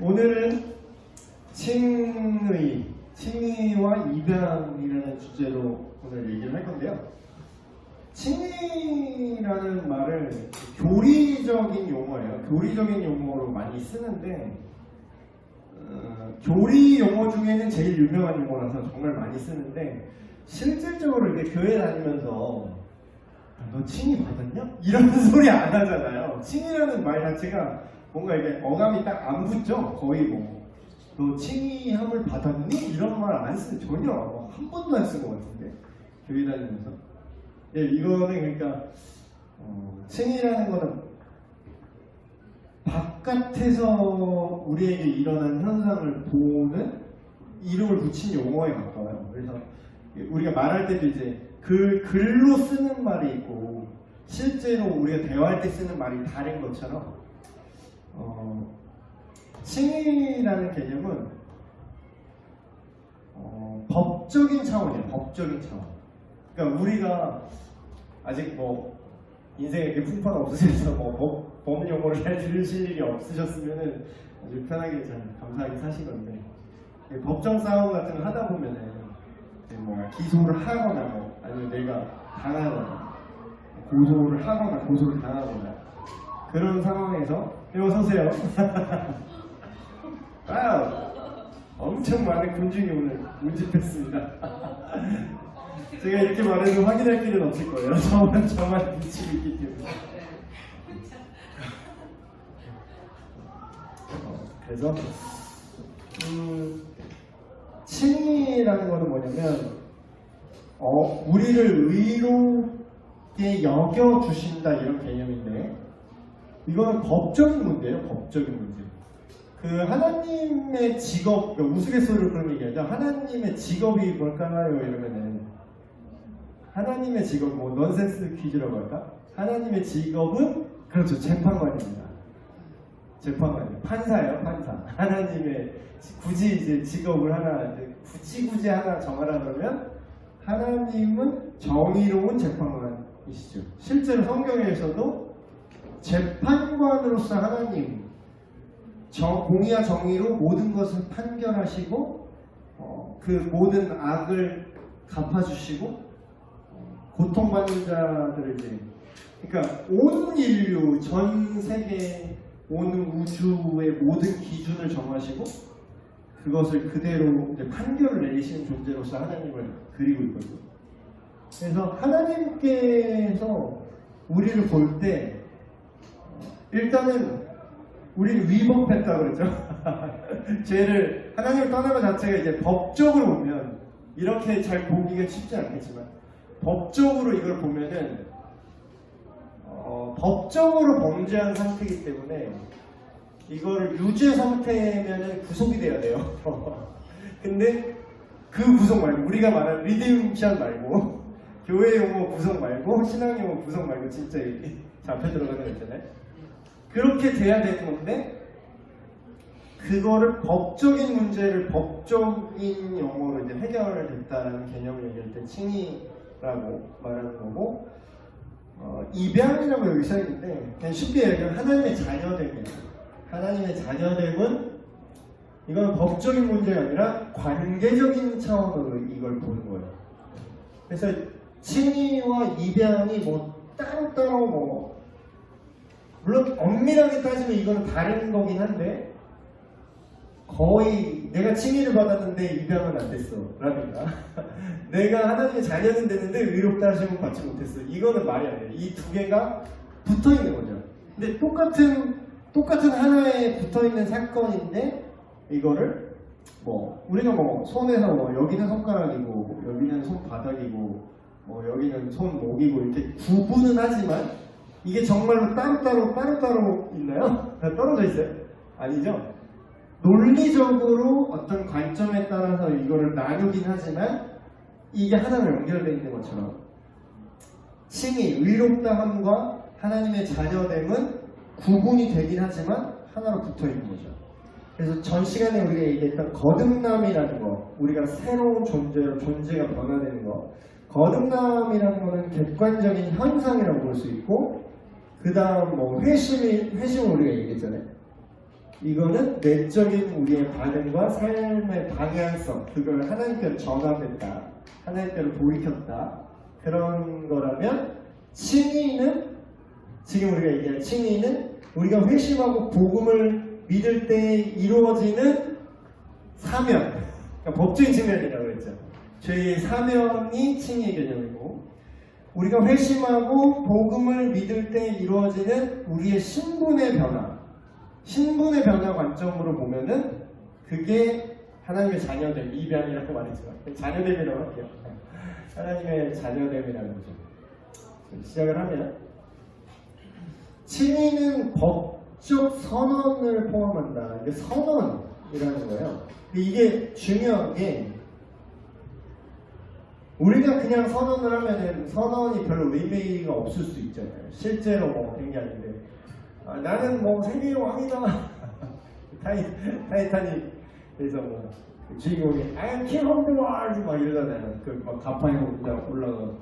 오늘은 칭의와 입양이라는 주제로 오늘 얘기를 할 건데요. 칭의라는 말을 교리적인 용어예요. 교리적인 용어로 많이 쓰는데 교리 용어 중에는 제일 유명한 용어라서 정말 많이 쓰는데 실질적으로 이렇게 교회 다니면서 너 칭의 받았냐? 이런 소리 안 하잖아요. 칭의라는 말 자체가 뭔가 이게 어감이 딱 안 붙죠? 거의 너 칭의함을 받았니? 이런 말 안 쓰는 전혀 한 번도 안 쓴 것 같은데 교회 다니면서. 예, 이거는 그러니까 칭의라는 거는 바깥에서 우리에게 일어난 현상을 보는 이름을 붙인 용어에 가까워요. 그래서 우리가 말할 때도 이제 글로 쓰는 말이 있고 실제로 우리가 대화할 때 쓰는 말이 다른 것처럼 칭의라는 개념은 법적인 차원이에요. 법적인 차원. 그러니까 우리가 아직 인생에 이렇게 풍파가 없으셔서 법 용어를 잘 들으실 일이 없으셨으면은 아주 편하게 잘 감사하게 사시건데 법정 싸움 같은 거 하다 보면은 기소를 하거나 아니면 내가 당하거나 고소를 하거나 고소를 당하거나 그런 상황에서 어서 오세요. 와우, 엄청 많은 군중이 오늘 운집했습니다. 제가 이렇게 말해도 확인할 길은 없을 거예요. 저만 미치고 있기 때문에. 그래서 칭의라는 거는 뭐냐면 우리를 의롭게 여겨주신다 이런 개념인데 이거는 법적인 문제예요. 법적인 문제. 하나님의 직업, 우스갯소리로 그런 얘기하죠. 하나님의 직업이 뭘까요? 이러면은 하나님의 직업, 넌센스 퀴즈라고 할까? 하나님의 직업은 그렇죠. 재판관입니다. 재판관이에요. 판사예요, 판사. 하나님의 굳이 이제 직업을 굳이 하나 정하라 그러면 하나님은 정의로운 재판관이시죠. 실제로 성경에서도 재판관으로서 하나님 공의와 정의로 모든 것을 판결하시고 그 모든 악을 갚아주시고 고통받는 자들을 그러니까 온 인류, 전 세계, 온 우주의 모든 기준을 정하시고 그것을 그대로 판결을 내리시는 존재로서 하나님을 그리고 있거든요. 그래서 하나님께서 우리를 볼 때 일단은 우리는 위법했다 그러죠. 죄를 하나님을 떠난 것 자체가 이제 법적으로 보면 이렇게 잘 보기가 쉽지 않겠지만 법적으로 이걸 보면은 법적으로 범죄한 상태이기 때문에 이거를 유죄 상태면은 구속이 돼야 돼요. 근데 그 구속 말고 우리가 말하는 리뎀션 말고 교회 용어 구속 말고 신앙 용어 구속 말고 진짜 잡혀 들어가는 거 있잖아요. 그렇게 돼야 되는 건데 그거를 법적인 문제를 법적인 용어로 이제 해결됐다라는 개념을 얘기할 때 칭의라고 말하는 거고 입양이라고 여기 써있는데 그냥 쉽게 얘기하면 하나님의 자녀됨이에요. 하나님의 자녀됨은 이건 법적인 문제가 아니라 관계적인 차원으로 이걸 보는 거예요. 그래서 칭의와 입양이 따로따로 물론 엄밀하게 따지면 이거는 다른 거긴 한데 거의 내가 칭의를 받았는데 입양은 안 됐어 라든가 내가 하나님의 자녀는 됐는데 의롭다 하심은 받지 못했어. 이거는 말이 안 돼요. 이 두 개가 붙어 있는 거죠. 근데 똑같은 하나에 붙어 있는 사건인데 이거를 우리가 손에서 여기는 손가락이고 여기는 손바닥이고 여기는 손목이고 이렇게 구분은 하지만 이게 정말로 따로따로 있나요? 다 떨어져 있어요? 아니죠? 논리적으로 어떤 관점에 따라서 이거를 나누긴 하지만 이게 하나로 연결되어 있는 것처럼 칭의, 의롭다함과 하나님의 자녀됨은 구분이 되긴 하지만 하나로 붙어 있는 거죠. 그래서 전 시간에 우리가 얘기했던 거듭남이라는 거, 우리가 새로운 존재가 변화되는 거, 거듭남이라는 거는 객관적인 현상이라고 볼 수 있고 그 다음 회심을 우리가 얘기했잖아요. 이거는 내적인 우리의 반응과 삶의 방향성, 그걸 하나님께로 전환했다, 하나님께로 돌이켰다, 그런 거라면 칭의는, 지금 우리가 얘기한 칭의는 우리가 회심하고 복음을 믿을 때 이루어지는 사면, 그러니까 법적인 측면이라고 그랬죠. 죄의 사면이 칭의의 개념이고, 우리가 회심하고 복음을 믿을 때 이루어지는 우리의 신분의 변화, 신분의 변화 관점으로 보면은 그게 하나님의 자녀됨, 입양이라고 말했지만 자녀됨이라고 할게요. 하나님의 자녀됨이라는 거죠. 시작을 하면 칭의는 법적 선언을 포함한다. 이게 선언이라는 거예요. 근데 이게 중요한 게 우리가 그냥 선언을 하면은 선언이 별로 의미가 없을 수 있잖아요. 실제로 뭐 된 게 아닌데 나는 뭐 세계의 왕이다. 타이타닉에서 뭐 주인공이 I am king of the world 막 이러잖아요. 그 막 가파에 올라가.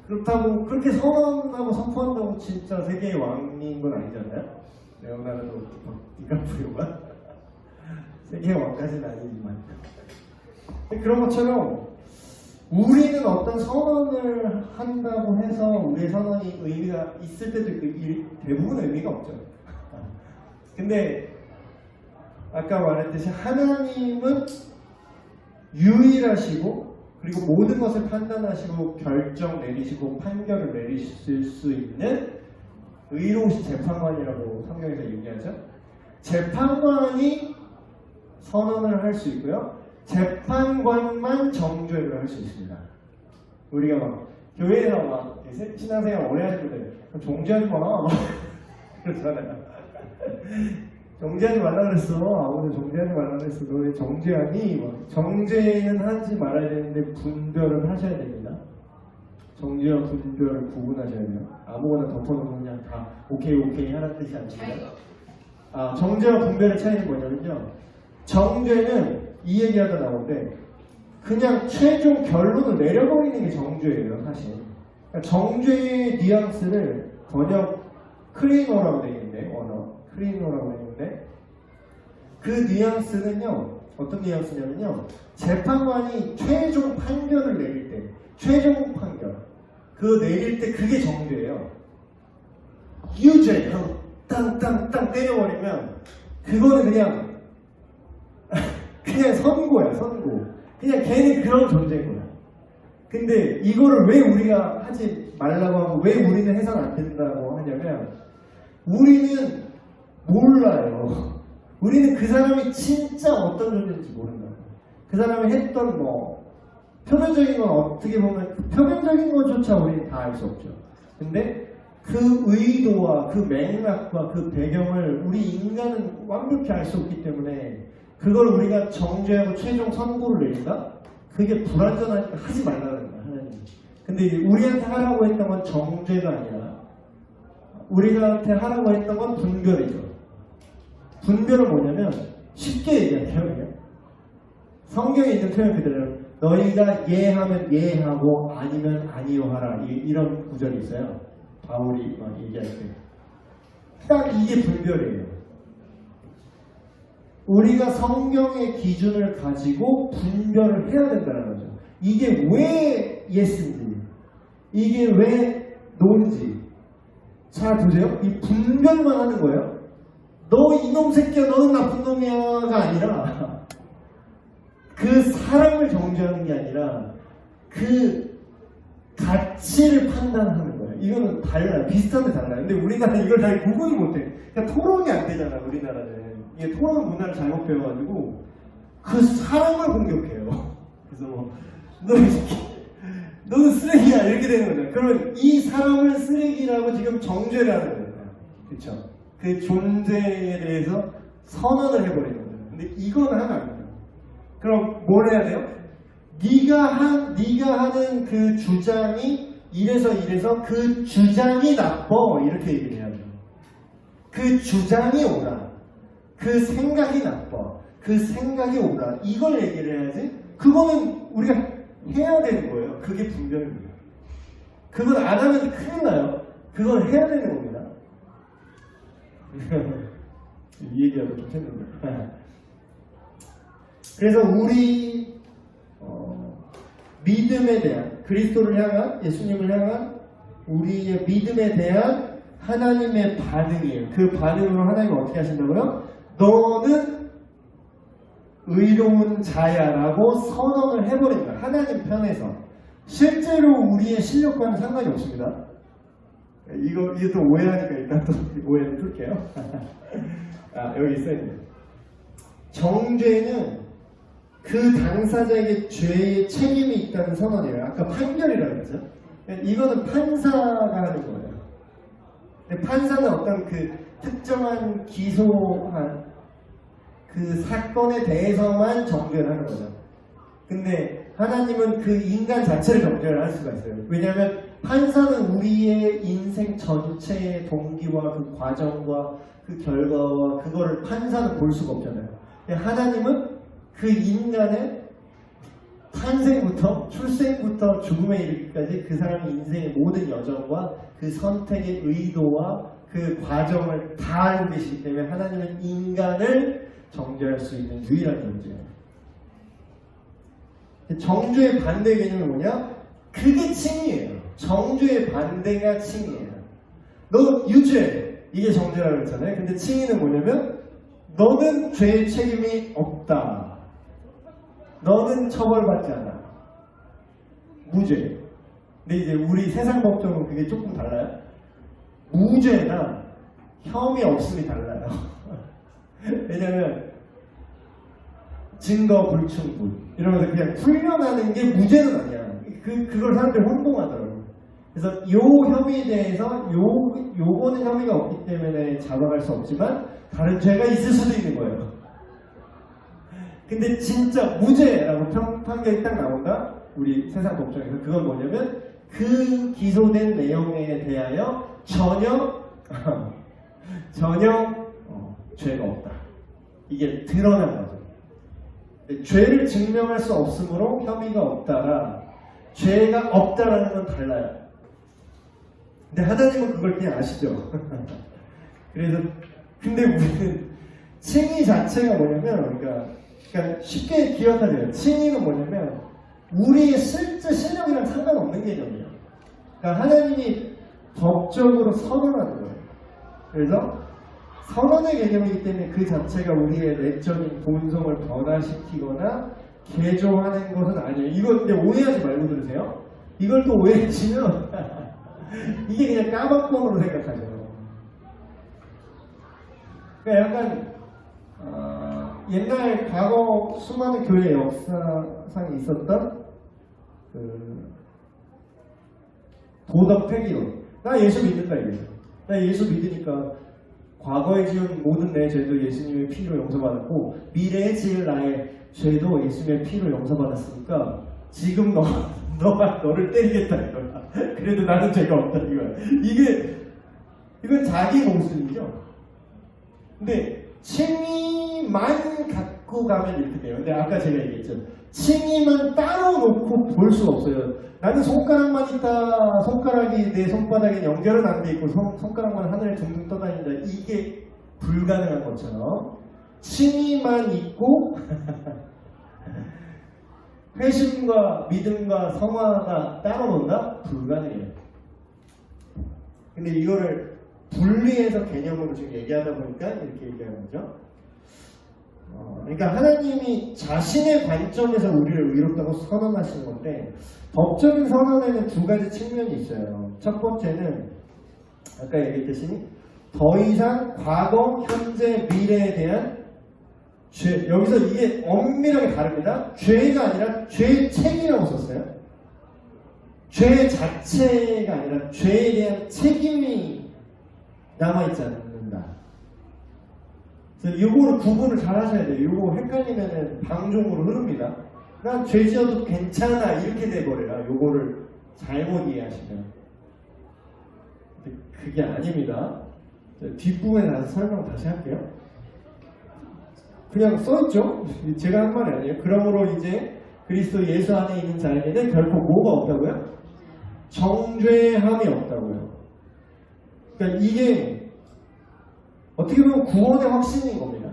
그렇다고 그렇게 선언하고 선포한다고 진짜 세계의 왕인 건 아니잖아요. 레오나르도 디카프리오가 세계의 왕까지는 아니지만 그런 것처럼 우리는 어떤 선언을 한다고 해서 우리의 선언이 의미가 있을 때도 있고 대부분 의미가 없죠. 근데 아까 말했듯이 하나님은 유일하시고 그리고 모든 것을 판단하시고 결정 내리시고 판결을 내리실 수 있는 의로우신 재판관이라고 성경에서 얘기하죠. 재판관이 선언을 할 수 있고요. 재판관만 정죄를 할 수 있습니다. 우리가 막 교회에서 막 신앙생활 오래 하실 때 정죄하지 마 막 그러잖아요. 정죄하지 말라 그랬어. 아무도 정죄하지 말라 그랬어. 너 왜 정죄하니? 막. 정죄는 하지 말아야 되는데 분별을 하셔야 됩니다. 정죄와 분별을 구분하셔야 돼요. 아무거나 덮어놓으면 그냥 다 오케이 하는 뜻이 아닙니다. 정죄와 분별의 차이는 뭐냐면요. 정죄는 이 얘기하다 나오는데 그냥 최종 결론을 내려버리는 게 정죄예요. 사실 그러니까 정죄의 뉘앙스를 번역 크리노라고 되어 있는데 언어 크리노라고 되어 있는데 그 뉘앙스는요 어떤 뉘앙스냐면요 재판관이 최종 판결을 내릴 때 최종 판결 그거 내릴 때 그게 정죄예요. 유죄 하고 땅땅땅 때려버리면 그거는 그냥 선고야, 선고. 그냥 걔는 그런 존재인 거야. 근데 이거를 왜 우리가 하지 말라고 하고 왜 우리는 해서는 안 된다고 하냐면 우리는 몰라요. 우리는 그 사람이 진짜 어떤 존재인지 모른다고. 그 사람이 했던 뭐 표면적인 건 어떻게 보면 그 표면적인 것조차 우리는 다 알 수 없죠. 근데 그 의도와 그 맥락과 그 배경을 우리 인간은 완벽히 알 수 없기 때문에 그걸 우리가 정죄하고 최종 선고를 내린다? 그게 불완전하니까 하지 말라는 거야, 하나님. 근데 이제 우리한테 하라고 했던 건 정죄가 아니라 우리한테 하라고 했던 건 분별이죠. 분별은 뭐냐면 쉽게 얘기하면 성경에 있는 표현 그대로 너희가 예하면 예하고 아니면 아니요 하라 이런 구절이 있어요. 바울이 막 얘기할 때. 딱 이게 분별이에요. 우리가 성경의 기준을 가지고 분별을 해야 된다는 거죠. 이게 왜 예스인지, 이게 왜 노인지. 잘 보세요. 이 분별만 하는 거예요. 너 이놈 새끼야, 너는 나쁜 놈이야가 아니라 그 사람을 정죄하는 게 아니라 그 가치를 판단하는 거예요. 이거는 달라요. 비슷한데 달라요. 근데 우리나라는 이걸 잘 구분을 못해. 그러니까 토론이 안 되잖아, 우리나라는. 이게 토론 문화를 잘못 배워가지고 그 사람을 공격해요. 그래서 뭐 너는 쓰레기야 이렇게 되는 거죠. 그러면 이 사람을 쓰레기라고 지금 정죄를 하는 거예요. 그렇죠? 그 존재에 대해서 선언을 해버리는 거예요. 근데 이건 하면 안 돼요. 그럼 뭘 해야 돼요? 네가 하는 그 주장이 이래서 그 주장이 나빠 이렇게 얘기를 해야 돼요. 그 주장이 옳아. 그 생각이 나빠. 그 생각이 옳아. 이걸 얘기를 해야지. 그거는 우리가 해야 되는 거예요. 그게 분별입니다. 그걸 안 하면 큰일 나요. 그걸 해야 되는 겁니다. 이 얘기하고 좀 했는데. 그래서 우리 믿음에 대한, 그리스도를 향한, 예수님을 향한 우리의 믿음에 대한 하나님의 반응이에요. 그 반응으로 하나님은 어떻게 하신다고요? 너는 의로운 자야라고 선언을 해버린다. 하나님 편에서. 실제로 우리의 실력과는 상관이 없습니다. 이게 또 오해하니까 일단 또 오해를 풀게요. 여기 써있네요. 정죄는 그 당사자에게 죄의 책임이 있다는 선언이에요. 아까 판결이라고 했죠. 이거는 판사가 하는 거예요. 근데 판사는 어떤 그 특정한 기소한 그 사건에 대해서만 정죄를 하는 거죠. 근데 하나님은 그 인간 자체를 정죄를 할 수가 있어요. 왜냐하면 판사는 우리의 인생 전체의 동기와 그 과정과 그 결과와 그거를 판사는 볼 수가 없잖아요. 하나님은 그 인간의 탄생부터 출생부터 죽음에 이르기까지 그 사람의 인생의 모든 여정과 그 선택의 의도와 그 과정을 다 알고 계시기 때문에 하나님은 인간을 정죄할 수 있는 유일한 존재예요. 정죄의 반대 개념이 뭐냐? 그게 칭이에요. 정죄의 반대가 칭이에요. 너 유죄, 이게 정죄라고 했잖아요. 근데 칭의는 뭐냐면 너는 죄의 책임이 없다. 너는 처벌받지 않아. 무죄. 근데 이제 우리 세상 법정은 그게 조금 달라요. 무죄나 혐의 없음이 달라요. 왜냐면 증거 불충분 이러면서 그냥 풀려나는 게 무죄는 아니야. 그걸 사람들이 혼동하더라고요. 그래서 요 혐의에 대해서 요거는 혐의가 없기 때문에 잡아갈 수 없지만 다른 죄가 있을 수도 있는 거예요. 근데 진짜 무죄라고 판결이 딱 나온다? 우리 세상 법정에서. 그건 뭐냐면 그 기소된 내용에 대하여 전혀 죄가 없다. 이게 드러난 거죠. 죄를 증명할 수 없으므로 혐의가 없다라 죄가 없다라는 건 달라요. 근데 하나님은 그걸 그냥 아시죠. 그래서 근데 우리는 칭의 자체가 뭐냐면 그러니까 쉽게 기억하세요. 칭의는 뭐냐면 우리의 실제 실력이랑 상관없는 개념이에요. 그러니까 하나님이 법적으로 선언하는 거예요. 그래서 선언의 개념이기 때문에 그 자체가 우리의 내적인 본성을 변화시키거나 개조하는 것은 아니에요. 이거 근데 오해하지 말고 들으세요. 이걸 또 오해하시면 이게 그냥 까막번으로 생각하죠. 그러니까 약간 옛날 과거 수많은 교회 역사상에 있었던 그 도덕 폐기론. 나 예수 믿는다 이거죠. 나 예수 믿으니까 과거에 지은 모든 내 죄도 예수님의 피로 용서받았고 미래에 지을 나의 죄도 예수님의 피로 용서받았으니까 지금 너가 너를 때리겠다 이거야. 그래도 나는 죄가 없다 이거야. 이건 자기 모순이죠. 근데 칭의만 갖고 가면 이렇게 돼요. 근데 아까 제가 얘기했죠. 칭의만 따로 놓고 볼 수가 없어요. 나는 손가락만 있다. 손가락이 내 손바닥에 연결은 안 돼 있고 손가락만 하늘에 둥둥 떠다닌다. 이게 불가능한 것처럼 칭의만 있고 회심과 믿음과 성화가 따로 논다? 불가능해요. 근데 이거를 분리해서 개념으로 지금 얘기하다 보니까 이렇게 얘기하는 거죠. 그러니까 하나님이 자신의 관점에서 우리를 의롭다고 선언하신 건데 법적인 선언에는 두 가지 측면이 있어요. 첫 번째는 아까 얘기했듯이 더 이상 과거, 현재, 미래에 대한 죄, 여기서 이게 엄밀하게 다릅니다. 죄가 아니라 죄의 책이라고 썼어요. 죄 자체가 아니라 죄에 대한 책임이 남아있지 않는다. 그래서 이거를 구분을 잘 하셔야 돼요. 이거 헷갈리면은 방종으로 흐릅니다. 난 죄 지어도 괜찮아 이렇게 돼버려요. 이거를 잘못 이해하시면. 근데 그게 아닙니다. 뒷부분에 나서 설명 다시 할게요. 그냥 써있죠? 제가 한 말이 아니에요. 그러므로 이제 그리스도 예수 안에 있는 자에게는 결코 뭐가 없다고요? 정죄함이 없다고요. 그러니까 이게 어떻게 보면 구원의 확신인 겁니다.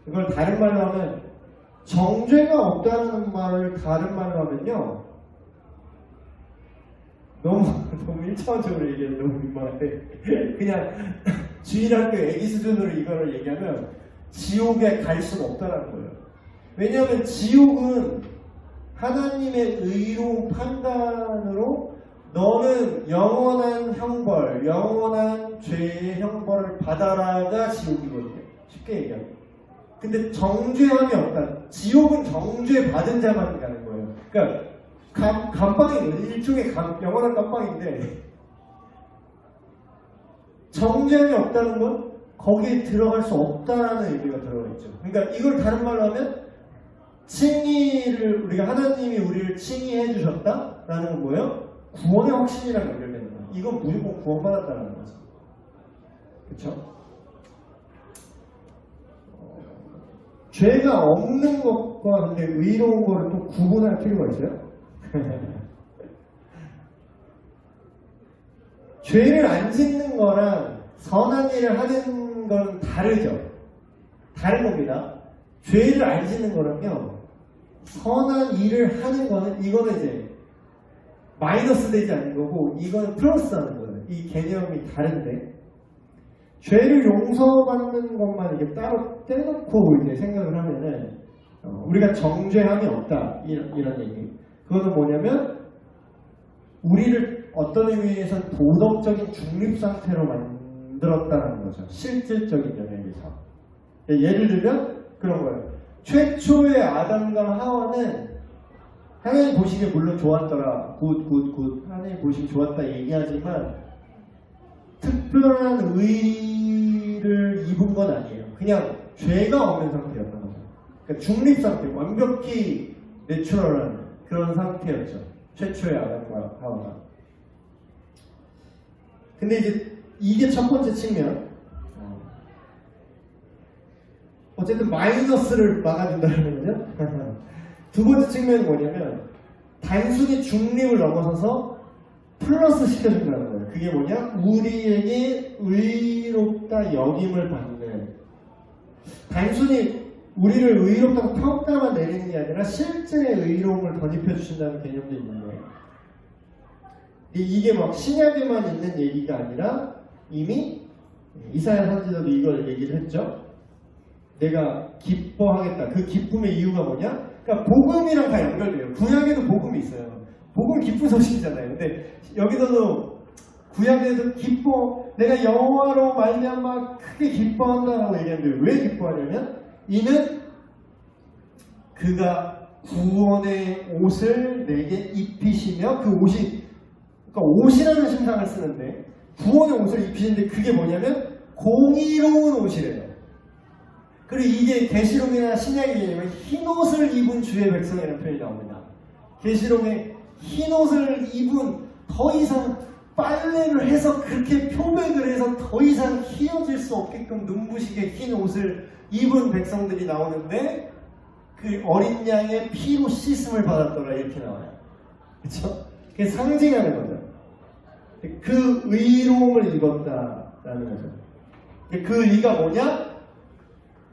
이걸 다른 말로 하면 정죄가 없다는 말을 다른 말로 하면요. 너무 1차원적으로 얘기해서 너무 민망한데 그냥 주일학교 애기 수준으로 이거를 얘기하면 지옥에 갈 수가 없다는 거예요. 왜냐하면 지옥은 하나님의 의로운 판단으로 너는 영원한 형벌, 영원한 죄의 형벌을 받아라가 지옥이거든요. 쉽게 얘기하면. 근데 정죄함이 없다. 지옥은 정죄 받은 자만 가는 거예요. 그러니까 감방이거든요. 일종의 영원한 감방인데 정죄함이 없다는 건 거기에 들어갈 수 없다라는 의미가 들어가 있죠. 그러니까 이걸 다른 말로 하면 칭의를 우리가 하나님이 우리를 칭의해 주셨다라는 건 뭐예요? 구원의 확신이랑 연결되는 거예요. 이건 무조건 구원받았다는 거죠. 그렇죠? 죄가 없는 것과 근데 의로운 거를 또 구분할 필요가 있어요. 죄를 안 짓는 거랑 선한 일을 하는 건 다르죠. 다른 겁니다. 죄를 안 짓는 거랑요, 선한 일을 하는 거는 이거는 이제 마이너스 되지 않는 거고 이거는 플러스 하는 거예요. 이 개념이 다른데 죄를 용서받는 것만 이게 따로 떼놓고 이제 생각을 하면은 우리가 정죄함이 없다 이런 얘기. 그거는 뭐냐면 우리를 어떤 의미에서 도덕적인 중립 상태로 만들었다는 거죠. 실질적인 면에서. 예를 들면 그런 거예요. 최초의 아담과 하와는 하나님 보시기에 물론 좋았더라. 굿. 하나님 보시기 좋았다 얘기하지만 특별한 의의를 입은 건 아니에요. 그냥 죄가 없는 상태였던 거죠. 그러니까 중립 상태, 완벽히 내추럴한 그런 상태였죠. 최초의 아담과 하와가. 근데 이제 이게 첫 번째 측면. 어쨌든 마이너스를 막아준다는 거죠. 두 번째 측면은 뭐냐면 단순히 중립을 넘어서서 플러스 시켜준다는 거예요. 그게 뭐냐? 우리에게 의롭다 여김을 받는, 단순히 우리를 의롭다고 평가만 내리는 게 아니라 실제의 의로움을 덧입혀 주신다는 개념도 있는 거예요. 이게 막 신약에만 있는 얘기가 아니라 이미 이사야 선지자도 이걸 얘기를 했죠. 내가 기뻐하겠다. 그 기쁨의 이유가 뭐냐? 그러니까 복음이랑 다 연결돼요. 구약에도 복음이 있어요. 복음 기쁜 소식이잖아요. 근데 여기서도 구약에도 기뻐, 내가 여호와로 말미암아 크게 기뻐한다라고 얘기하는데 왜 기뻐하냐면 이는 그가 구원의 옷을 내게 입히시며, 그 옷이, 그러니까 옷이라는 신상을 쓰는데 구원의 옷을 입히시는데 그게 뭐냐면 공의로운 옷이래요. 그리고 이게 계시록이나 신약에 얘기하면 흰 옷을 입은 주의 백성이라는 표현이 나옵니다. 계시록에 흰 옷을 입은, 더 이상 빨래를 해서 그렇게 표백을 해서 더 이상 휘어질 수 없게끔 눈부시게 흰 옷을 입은 백성들이 나오는데 그 어린 양의 피로 씻음을 받았더라 이렇게 나와요. 그렇죠? 그게 상징하는 거죠. 그 의로움을 입었다라는 거죠. 그 의가 뭐냐?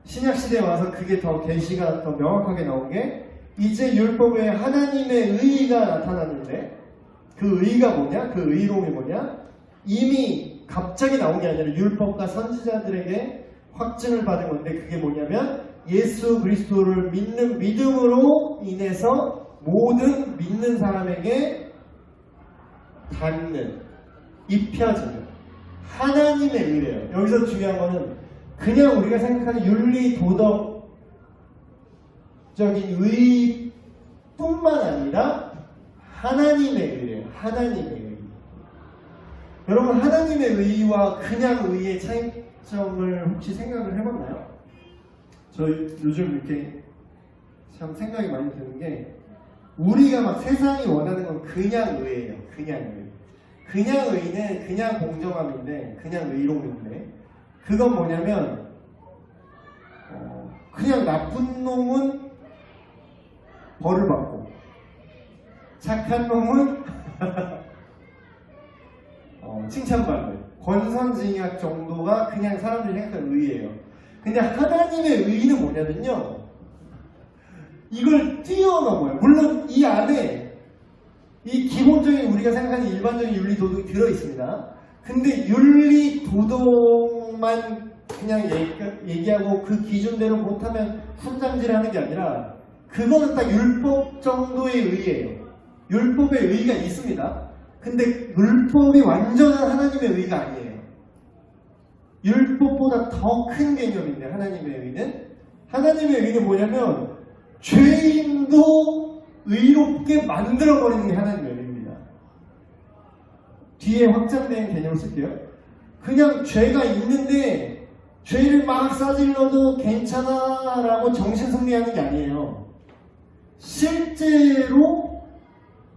신약시대에 와서 그게 더 계시가 더 명확하게 나온 게 이제 율법에 하나님의 의의가 나타났는데 그 의의가 뭐냐? 그 의로움이 뭐냐? 이미 갑자기 나온 게 아니라 율법과 선지자들에게 확증을 받은 건데 그게 뭐냐면 예수 그리스도를 믿는 믿음으로 인해서 모든 믿는 사람에게 닿는, 입혀지는 하나님의 의래요. 여기서 중요한 거는 그냥 우리가 생각하는 윤리 도덕적인 의뿐만 아니라 하나님의 의래요. 하나님의 의. 여러분 하나님의 의와 그냥 의의 차이점을 혹시 생각을 해봤나요? 저 요즘 이렇게 참 생각이 많이 드는 게 우리가 막 세상이 원하는 건 그냥 의예요. 그냥 의. 그냥 의는 그냥 공정함인데, 그냥 의로움인데, 그건 뭐냐면 그냥 나쁜 놈은 벌을 받고 착한 놈은 칭찬받는 권선징악 정도가 그냥 사람들이 생각하는 의예요. 근데 하나님의 의는 뭐냐면요, 이걸 뛰어넘어요. 물론 이 안에 이 기본적인 우리가 생각하는 일반적인 윤리 도덕이 들어있습니다. 근데 윤리 도덕만 그냥 얘기하고 그 기준대로 못하면 훈장질하는 게 아니라 그거는 딱 율법 정도의 의예요. 율법의 의가 있습니다. 근데 율법이 완전한 하나님의 의가 아니에요. 율법보다 더 큰 개념인데 하나님의 의는 뭐냐면 죄인도 의롭게 만들어버리는 게 하나님의 의입니다. 뒤에 확장된 개념을 쓸게요. 그냥 죄가 있는데 죄를 막 싸질러도 괜찮아 라고 정신승리하는 게 아니에요. 실제로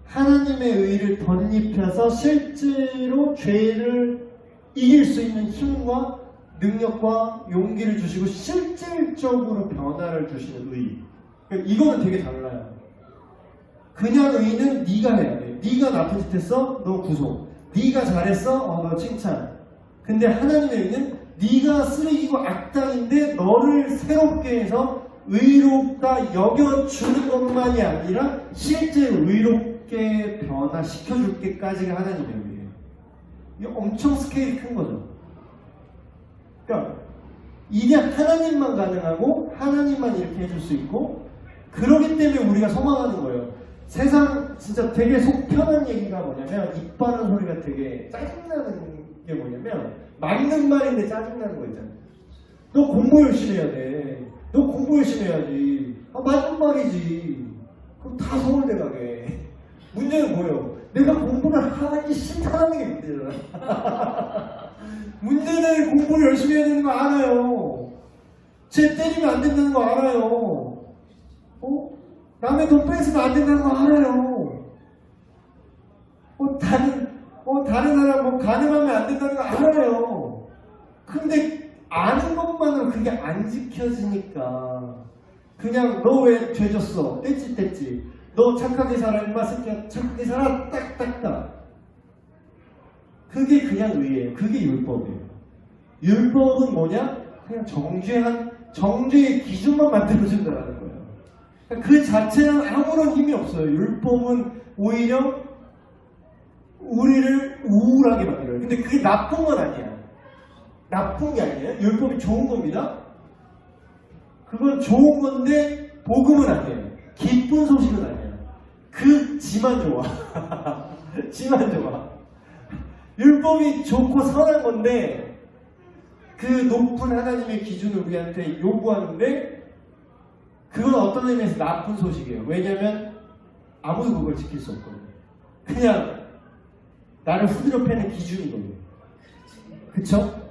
하나님의 의를 덧입혀서 실제로 죄를 이길 수 있는 힘과 능력과 용기를 주시고 실질적으로 변화를 주시는 의. 그러니까 이거는 되게 달라요. 그냥 의는 네가 해야 돼. 네가 나쁜 짓 했어? 너 구속. 네가 잘했어? 너 칭찬. 근데 하나님의 의는 네가 쓰레기고 악당인데 너를 새롭게 해서 의롭다 여겨주는 것만이 아니라 실제로 의롭게 변화시켜줄게까지가 하나님의 의예요. 이게 엄청 스케일이 큰 거죠. 그러니까 이게 하나님만 가능하고 하나님만 이렇게 해줄 수 있고, 그러기 때문에 우리가 소망하는 거예요. 세상 진짜 되게 속 편한 얘기가 뭐냐면, 입 바른 소리가 되게 짜증나는 게 뭐냐면, 맞는 말인데 짜증나는 거 있잖아요. 너 공부 열심히 해야 돼. 너 공부 열심히 해야지. 맞는 말이지. 그럼 다 서울대 가게. 문제는 뭐예요? 내가 공부를 하기 싫다는 게 문제잖아. 문제는 공부를 열심히 해야 되는 거 알아요. 쟤 때리면 안 된다는 거 알아요. 남의 돈 뺏으면 안 된다는 거 알아요. 다른 사람 가늠하면 안 된다는 거 알아요. 근데 아는 것만으로 그게 안 지켜지니까 그냥 너 왜 죄졌어? 떼찌 너 착하게 살아 임마 새끼야. 착하게 살아 딱딱딱. 그게 그냥 의예요. 그게 율법이에요. 율법은 뭐냐? 그냥 정죄의 기준만 만들어준다는 거예요. 그 자체는 아무런 힘이 없어요. 율법은 오히려 우리를 우울하게 만들어요. 근데 그게 나쁜 건 아니야. 나쁜 게 아니에요. 율법이 좋은 겁니다. 그건 좋은 건데 복음은 아니에요. 기쁜 소식은 아니에요. 지만 좋아. 지만 좋아. 율법이 좋고 선한 건데 그 높은 하나님의 기준을 우리한테 요구하는데, 그건 어떤 의미에서 나쁜 소식이에요. 왜냐면 아무도 그걸 지킬 수 없거든요. 그냥 나를 후드려 패는 기준이거든요. 그쵸?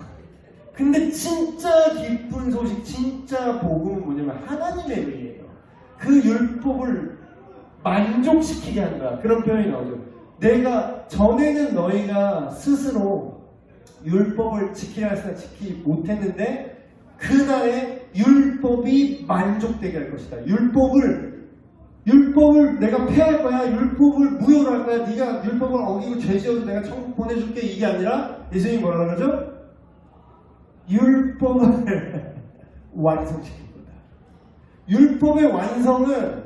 근데 진짜 기쁜 소식, 진짜 복음은 뭐냐면 하나님의 의예요. 그 율법을 만족시키게 한다. 그런 표현이 나오죠. 내가 전에는 너희가 스스로 율법을 지키려 했으나 지키지 못했는데 그날에 율법이 만족되게 할 것이다. 율법을 내가 폐할 거야. 율법을 무효로 할 거야. 네가 율법을 어기고 죄 지어도 내가 천국 보내줄게. 이게 아니라 예수님이 뭐라고 하죠? 율법을 완성시킬 거다. 율법의 완성은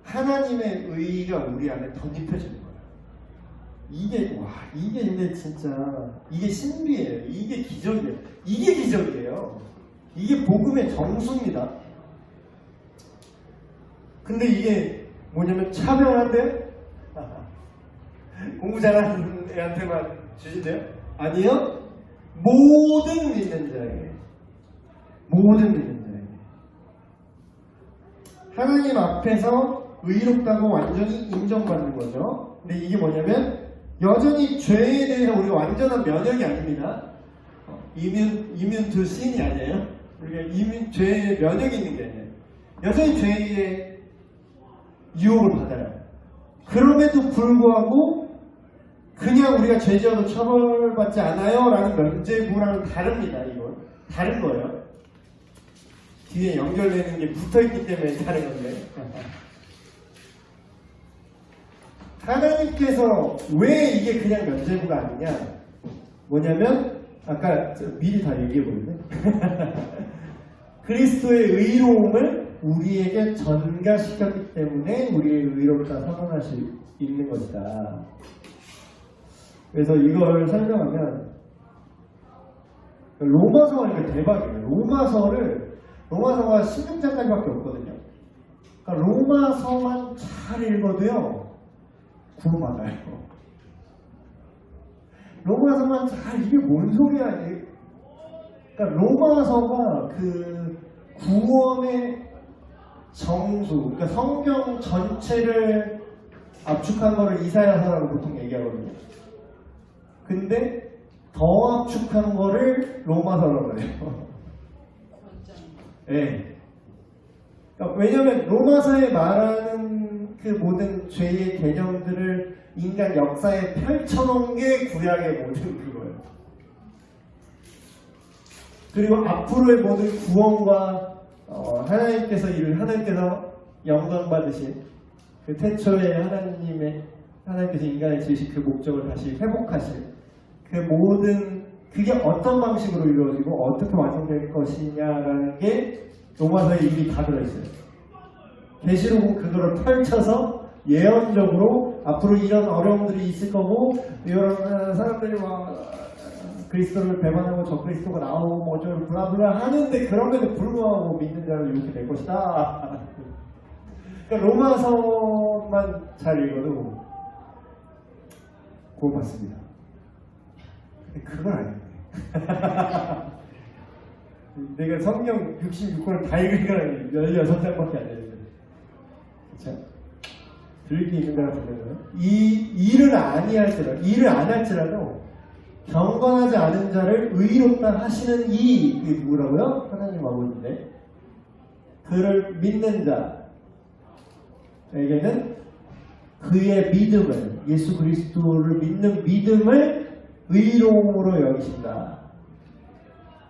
하나님의 의가 우리 안에 덧입혀지는 거예요. 이게 근데 진짜 이게 신비예요. 이게 기적이에요. 이게 기적이에요. 이게 복음의 정수입니다. 근데 이게 뭐냐면 차별한데 공부 잘하는 애한테만 주신대요? 아니요. 모든 믿는 자에게. 모든 믿는 자에게. 하나님 앞에서 의롭다고 완전히 인정받는 거죠. 근데 이게 뭐냐면 여전히 죄에 대해서 우리가 완전한 면역이 아닙니다. immune to sin이 아니에요. 우리가 죄에 면역이 있는 게 아니에요. 여전히 죄의 유혹을 받아요. 그럼에도 불구하고 그냥 우리가 죄 지어도 처벌받지 않아요 라는 면죄부랑은 다릅니다. 이건 다른 거예요. 뒤에 연결되는 게 붙어있기 때문에 다른 건데 하나님께서 왜 이게 그냥 면죄부가 아니냐? 뭐냐면 아까 미리 다 얘기해버렸네. 그리스도의 의로움을 우리에게 전가시켰기 때문에 우리의 의롭다 선언할 수 있는 것이다. 그래서 이걸 설명하면 로마서가 이게 대박이에요. 로마서가 16장까지밖에 없거든요. 그러니까 로마서만 잘 읽어도요 구원받아요. 로마서만 잘 이게 뭔 소리야? 그러니까 로마서가 그 구원의 정수, 그러니까 성경 전체를 압축한 거를 이사야서라고 보통 얘기하거든요. 근데 더 압축한 거를 로마서라고 해요. 네. 그러니까 왜냐하면 로마서에 말하는 그 모든 죄의 개념들을 인간 역사에 펼쳐놓은 게 구약의 모든 그거예요. 그리고 앞으로의 모든 구원과 하나님께서 영광 받으신 그 태초에 하나님께서 인간을 지으신 그 목적을 다시 회복하실 그 모든 그게 어떤 방식으로 이루어지고 어떻게 완성될 것이냐라는 게 로마서에 이미 다 들어있어요. 계시록은 그거를 펼쳐서 예언적으로 앞으로 이런 어려움들이 있을 거고 이런 사람들이 막 그리스도를 배반하고 저 그리스도가 나오고 뭐 좀 블라블라 하는데 그럼에도 불구하고 믿는 자를 이렇게 될 것이다. 그러니까 로마서만 잘 읽어도 구원받습니다. 그건 아닌데. 내가 성경 66권을 다 읽으니까 16장밖에 안 되는데. 그쵸? 들기 있는 거라 보는 거예요. 일을 안 할지라도 경건하지 않은 자를 의롭다 하시는 이게 누구라고요? 하나님 아버지인데. 그를 믿는 자에게는 그의 믿음을, 예수 그리스도를 믿는 믿음을 의로움으로 여기신다.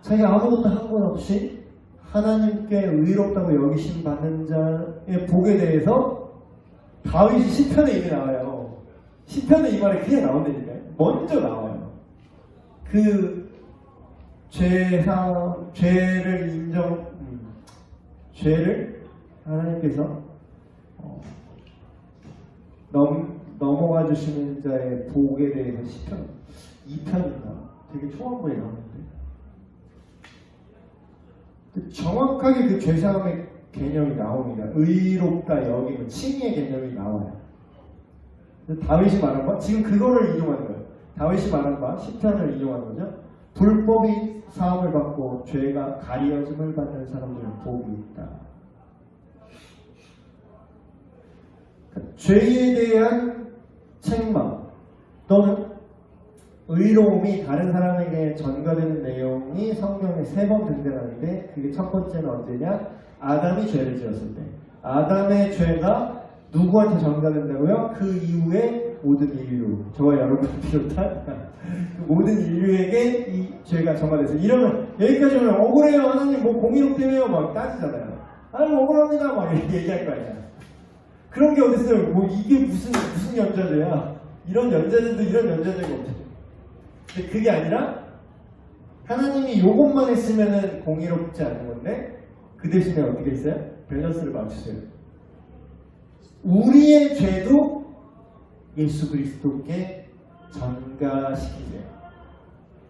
자기가 아무것도 한 것 없이 하나님께 의롭다고 여기심 받는 자의 복에 대해서 다윗이 시편에 이미 나와요. 시편에 이 말이 그냥 나온다니까요. 먼저 나와요. 그 죄를 하나님께서 넘어가 주시는 자의 복에 대해서 시편 2편인가 되게 초반부에 나오는데 정확하게 그 죄사함의 개념이 나옵니다. 의롭다 여기면 칭의의 개념이 나와요. 다윗이 말한 바 지금 그거를 이용한 거예요. 다윗이 말한 바 시편을 이용한 거죠. 불법이 사함을 받고 죄가 가리어짐을 받는 사람들은 복이 있다. 죄에 대한 책망 또는 의로움이 다른 사람에게 전가되는 내용이 성경에 3번 등장하는데 그게 첫 번째는 언제냐? 아담이 죄를 지었을 때. 아담의 죄가 누구한테 전가된다고요? 그 이후에 모든 인류, 저와 여러분을 비롯한 그 모든 인류에게 이 죄가 전가돼서 이러면 여기까지 오면 억울해요 하나님 뭐 공의롭대요 막 따지잖아요. 하나님 억울합니다 막 이렇게 얘기할 거 아니야. 그런 게 어딨어요? 뭐 이게 무슨 연좌제야? 이런 연좌제도 이런 연좌제가 없죠. 근데 그게 아니라 하나님이 요것만 했으면은 공의롭지 않은 건데 그 대신에 어떻게 했어요? 밸런스를 맞추세요. 우리의 죄도 예수 그리스도께 전가시키세요.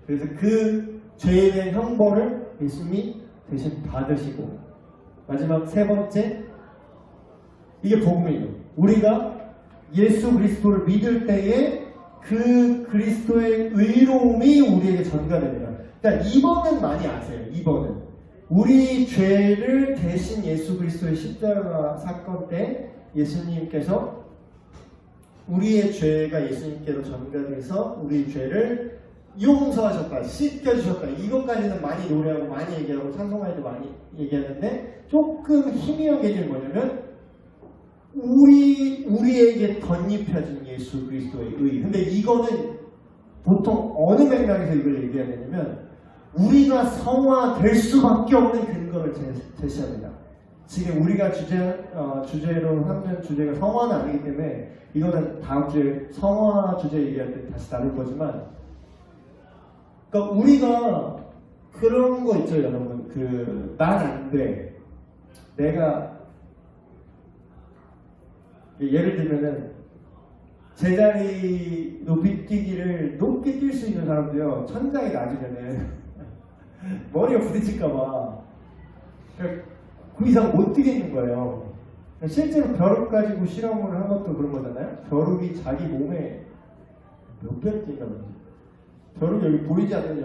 그래서 그 죄에 대한 형벌을 예수님이 대신 받으시고 마지막 3번째 이게 복음이에요. 우리가 예수 그리스도를 믿을 때에 그 그리스도의 의로움이 우리에게 전가됩니다. 그러니까 2번은 많이 아세요. 2번은 우리 죄를 대신 예수 그리스도의 십자가 사건 때 예수님께서 우리의 죄가 예수님께로 전가돼서 우리 죄를 용서하셨다, 씻겨주셨다. 이것까지는 많이 노래하고 많이 얘기하고 찬송가에도 많이 얘기하는데 조금 희미한 개념이 뭐냐면 우리에게 덧입혀진 예수 그리스도의 의. 근데 이거는 보통 어느 맥락에서 이걸 얘기해야 되냐면 우리가 성화될 수밖에 없는 근거를 제시합니다. 지금 우리가 주제로 하는 주제가 성화는 아니기 때문에 이거는 다음 주에 성화 주제 얘기할 때 다시 다룰 거지만, 그러니까 우리가 그런 거 있죠, 여러분. 난 안 돼. 내가 예를 들면은 제자리 높이 뛰기를 높게 뛸 수 있는 사람도요, 천장에 낮으면은 머리가 부딪힐까봐 그 이상 못 뛰겠는 거예요. 실제로 벼룩 가지고 실험을 한 것도 그런 거잖아요. 벼룩이 자기 몸에 몇 배를 뛴다든지. 벼룩이 여기 보이지 않는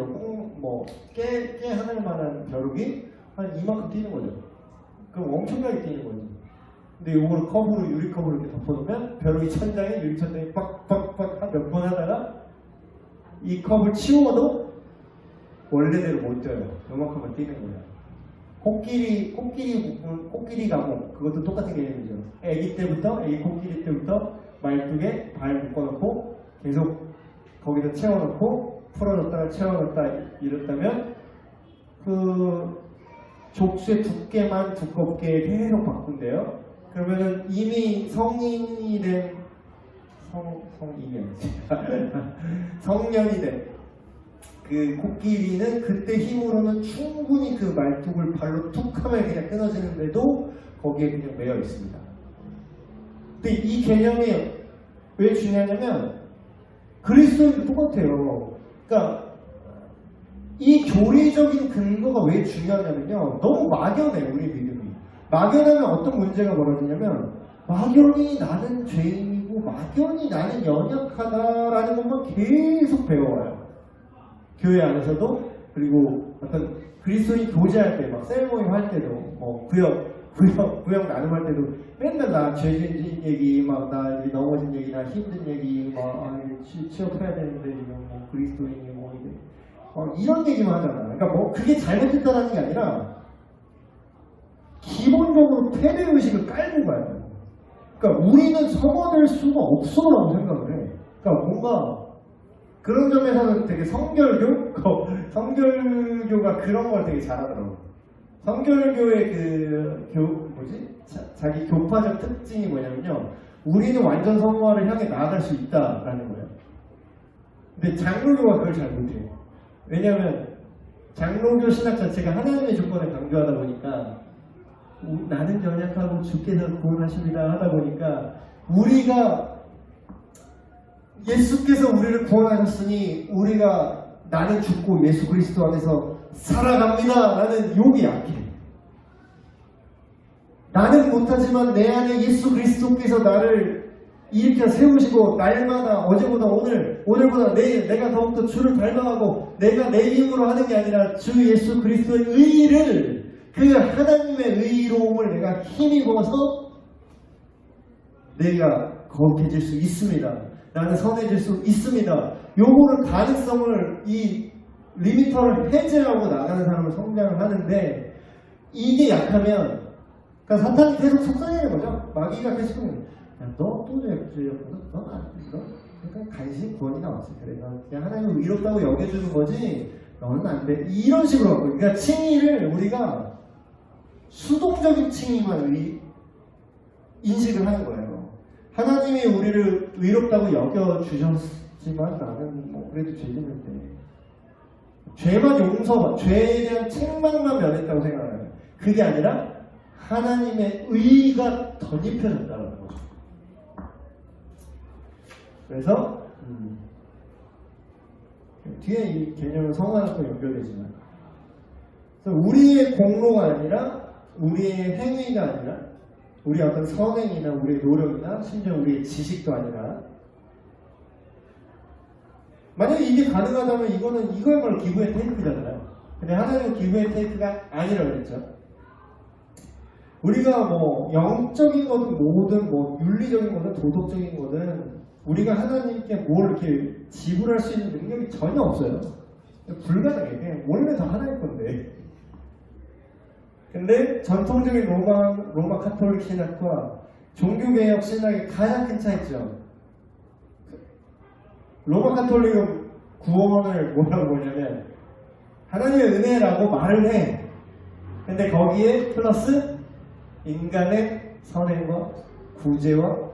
깨 하늘 만한 벼룩이 한 이만큼 뛰는 거죠. 그럼 엄청나게 뛰는 거죠. 근데 이거를 컵으로, 유리컵으로 이렇게 덮어놓으면 벼룩이 천장에, 유리천장에 빡빡빡 한 몇 번 하다가 이 컵을 치워도 원래대로 못 뛰어요. 요만큼만 뛰는 거예요. 코끼리 가공, 그것도 똑같은 개념이죠. 애기 코끼리 때부터 말뚝에 발 묶어놓고 계속 거기다 채워놓고 풀어줬다가 채워놨다 이랬다면 그 족쇄 두께만 두껍게 계속 바꾼대요. 그러면은 이미 성인이 된 성년이 된 그 코끼리는 그때 힘으로는 충분히 그 말뚝을 발로 툭 하면 그냥 끊어지는데도 거기에 그냥 매여 있습니다. 근데 이 개념이 왜 중요하냐면 그리스도인도 똑같아요. 그러니까 이 교리적인 근거가 왜 중요하냐면요, 너무 막연해. 우리 믿음이 막연하면 어떤 문제가 벌어지냐면, 막연히 나는 죄인이고 막연히 나는 연약하다라는 것만 계속 배워와요. 교회 안에서도, 그리고 어떤 그리스도인 교제할 때, 막 셀모임 할 때도, 구역 나눔할 때도 맨날 나 죄진 얘기, 막 나 넘어진 얘기, 나 힘든 얘기, 막 취업해야 되는데 지금 그리스도인이 이게 이런 얘기만 하잖아. 그러니까 그게 잘못됐다는 게 아니라 기본적으로 패배의식을 깔는 거야. 그러니까 우리는 성화될 수가 없어라고 생각을 해. 그러니까 뭔가 그런 점에서는 되게 성결교가 그런 걸 되게 잘하더라고. 성결교의 자기 교파적 특징이 뭐냐면요, 우리는 완전 성화를 향해 나아갈 수 있다라는 거예요. 근데 장로교가 그걸 잘 못해요. 왜냐하면 장로교 신학 자체가 하나님의 조건을 강조하다 보니까, 나는 연약하고 주께서 구원하십니다 하다 보니까, 우리가 예수께서 우리를 구원하셨으니 우리가 나는 죽고 예수 그리스도 안에서 살아갑니다 라는 욕이 약해. 나는 못하지만 내 안에 예수 그리스도께서 나를 일으켜 세우시고 날마다 어제보다 오늘보다 내일 내가 더욱더 주를 닮아가고, 내가 내 힘으로 하는 게 아니라 주 예수 그리스도의 의를, 그 하나님의 의로움을 내가 힘입어서 내가 거룩해질 수 있습니다. 나는 선해질 수 있습니다. 요거를 가능성을, 이 리미터를 해제하고 나가는 사람을 성장을 하는데, 이게 약하면, 그러니까 사탄이 계속 속삭이는 거죠. 마귀가 계속 너 또 죄였구나. 너 안 돼. 그러니까 간신 구원이 나왔어. 그래, 너 그냥 하나님을 의롭다고 여겨주는 거지. 너는 안 돼. 이런 식으로 하고. 그러니까 칭의를 우리가 수동적인 칭의만 인식을 하는 거예요. 하나님이 우리를 의롭다고 여겨주셨지만 나는 그래도 죄짓는데, 죄만 죄에 대한 책망만 면했다고 생각해요. 그게 아니라 하나님의 의가 덧입혀졌다는 거죠. 그래서 뒤에 이 개념은 성화랑 또 연결되지만, 그래서 우리의 공로가 아니라, 우리의 행위가 아니라, 우리의 어떤 선행이나 우리의 노력이나 심지어 우리의 지식도 아니라, 만약에 이게 가능하다면 이거야말로 기브의 테이크잖아요. 근데 하나님은 기브의 테이크가 아니라고 그랬죠. 우리가 영적인 거든 뭐든 윤리적인 거든 도덕적인 거든 우리가 하나님께 뭘 이렇게 지불할 수 있는 능력이 전혀 없어요. 불가능해. 그냥 원래 다 하나님 건데. 근데 전통적인 로마 카톨릭 신학과 종교개혁 신학의 가장 큰 차이점, 로마 카톨릭은 구원을 뭐라고 보냐면 하나님의 은혜라고 말을 해. 근데 거기에 플러스 인간의 선행과 구제와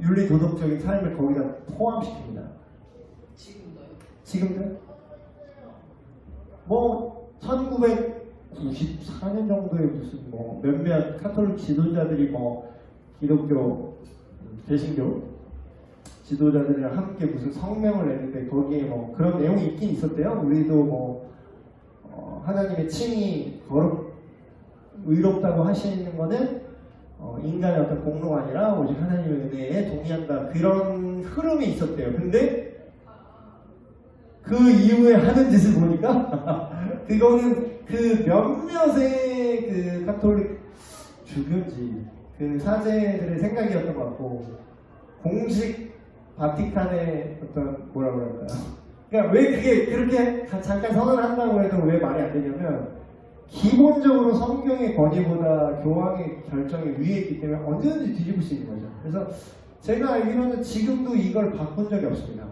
윤리 도덕적인 삶을 거기다 포함시킵니다. 지금도요? 지금도 뭐 1994년 정도에 무슨 뭐 몇몇 카톨릭 지도자들이 뭐 기독교 개신교 지도자들이랑 함께 무슨 성명을 냈는데 거기에 뭐 그런 내용이 있긴 있었대요. 우리도 뭐 하나님의 칭이 의롭다고 하시는 거는 인간의 어떤 공로가 아니라 오직 하나님의 은혜에 동의한다, 그런 흐름이 있었대요. 근데 그 이후에 하는 짓을 보니까 그거는 그 몇몇의 그 카톨릭 주교지 그 사제들의 생각이었던 것 같고, 공식 바티칸의 어떤 뭐라 그럴까요? 그러니까 왜 그게 그렇게 잠깐 선언을 한다고 해도 왜 말이 안 되냐면, 기본적으로 성경의 권위보다 교황의 결정이 위에 있기 때문에 언제든지 뒤집을 수 있는 거죠. 그래서 제가 알기로는 지금도 이걸 바꾼 적이 없습니다.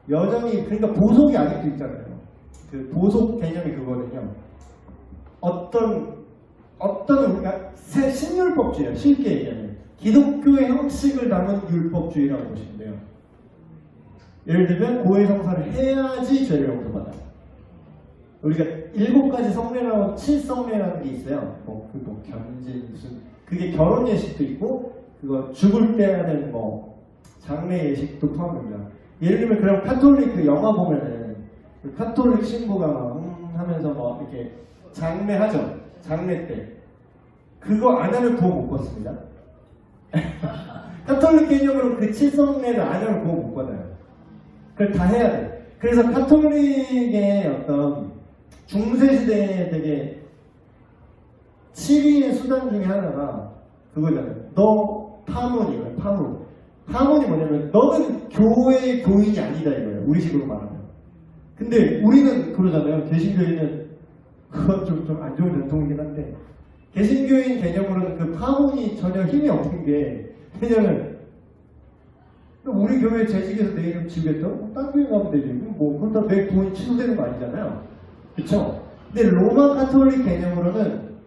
여전히, 그러니까 보속이 아직도 있잖아요. 그 보속 개념이 그거거든요. 어떤 그러니까 신율법주의예요. 쉽게 얘기하면 기독교의 형식을 담은 율법주의라고 보시면 돼요. 예를 들면 고해성사를 해야지 죄를 용서받아요. 우리가 7가지 성례라고 7성례라는 게 있어요. 견진 무슨 그게 결혼 예식도 있고, 그거 죽을 때 하는 뭐 장례 예식도 포함됩니다. 예를 들면 그럼 카톨릭 그 영화 보면은 그 카톨릭 신부가 하면서 뭐 이렇게 장례하죠. 장례 때 그거 안 하면 구원 못 받습니다. 카톨릭 개념으로 그 7성례를 안 하면 구원 못 받아요. 그걸 다 해야 돼. 그래서 카톨릭의 어떤 중세시대에 되게 7위의 수단 중에 하나가 그거잖아요. 너 파문이에요. 파문. 파문이 뭐냐면 너는 교회의 교인이 아니다 이거예요. 우리식으로 말하면. 근데 우리는 그러잖아요. 개신교인은 그건 좀 안 좋은 전통이긴 한데, 개신교인 개념으로는 그 파문이 전혀 힘이 없는 게, 왜냐면 우리 교회 재직에서 내 이름 지우겠다? 딴 교회 가면 되지. 뭐 그렇다고 내 구원이 취소되는 거 아니잖아요. 그쵸? 근데 로마 카톨릭 개념으로는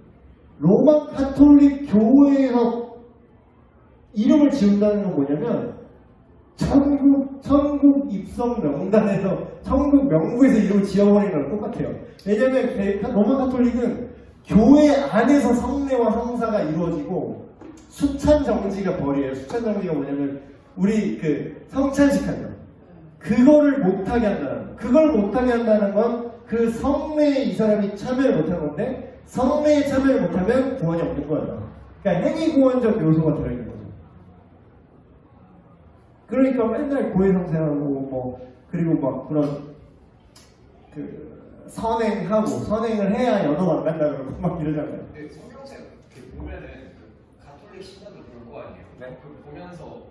로마 카톨릭 교회에서 이름을 지운다는 건 뭐냐면 천국 입성 명단에서 천국 명부에서 이름을 지어버리는 거랑 똑같아요. 왜냐면 로마 카톨릭은 교회 안에서 성례와 성사가 이루어지고 수찬 정지가 벌이에요. 수찬 정지가 뭐냐면 우리 그 성찬식 하죠. 그거를 못하게 한다는 거. 그걸 못하게 한다는 건 그 성례에 이 사람이 참여를 못한 건데, 성례에 참여를 못하면 구원이 없는 거예요. 그러니까 행위 구원적 요소가 들어있는 거죠. 그러니까 맨날 고해성사하고 뭐 그리고 막 그런 그 선행을 해야 연호가 안 간다 그러고 막 이러잖아요. 근데 성경책 이렇게 보면은 그 가톨릭 신자도 그럴 거 아니에요. 네? 그 보면서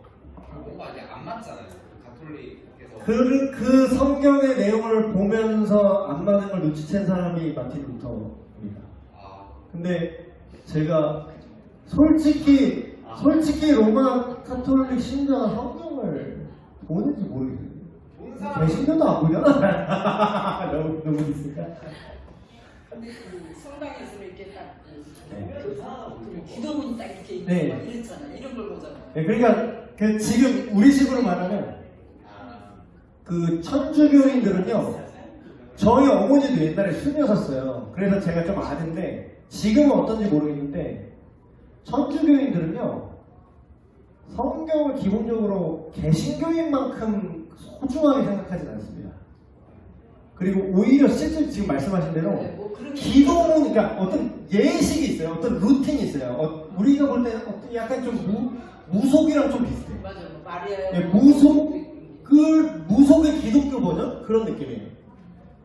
뭔가 이게 안 맞잖아요. 그 가톨릭에서 그 성경의 내용을 보면서 안 맞는 걸 눈치챈 사람이 마틴 루터입니다. 근데 제가 솔직히 로마 카톨릭 신자가 성경을 보는지 모르겠어요. 개신교도 안 보잖아. 너무 있으니까. 근데 그 성당에서 이렇게 딱 네. 그 기도문이 딱 이렇게 있는 네. 거 이랬잖아. 이런 걸 보잖아. 네, 그러니까 그 지금 우리식으로 말하면 그 천주교인들은요, 저희 어머니도 옛날에 수녀셨어요. 그래서 제가 좀 아는데 지금은 어떤지 모르겠는데, 천주교인들은요 성경을 기본적으로 개신교인만큼 소중하게 생각하진 않습니다. 그리고 오히려 실제 지금 말씀하신 대로 뭐 그런 기도문, 그러니까 어떤 예식이 있어요. 어떤 루틴이 있어요. 우리가 볼 때는 약간 좀 무속이랑 좀 비슷해. 맞아, 마리아. 예, 무속의 기독교 버전? 그런 느낌이에요.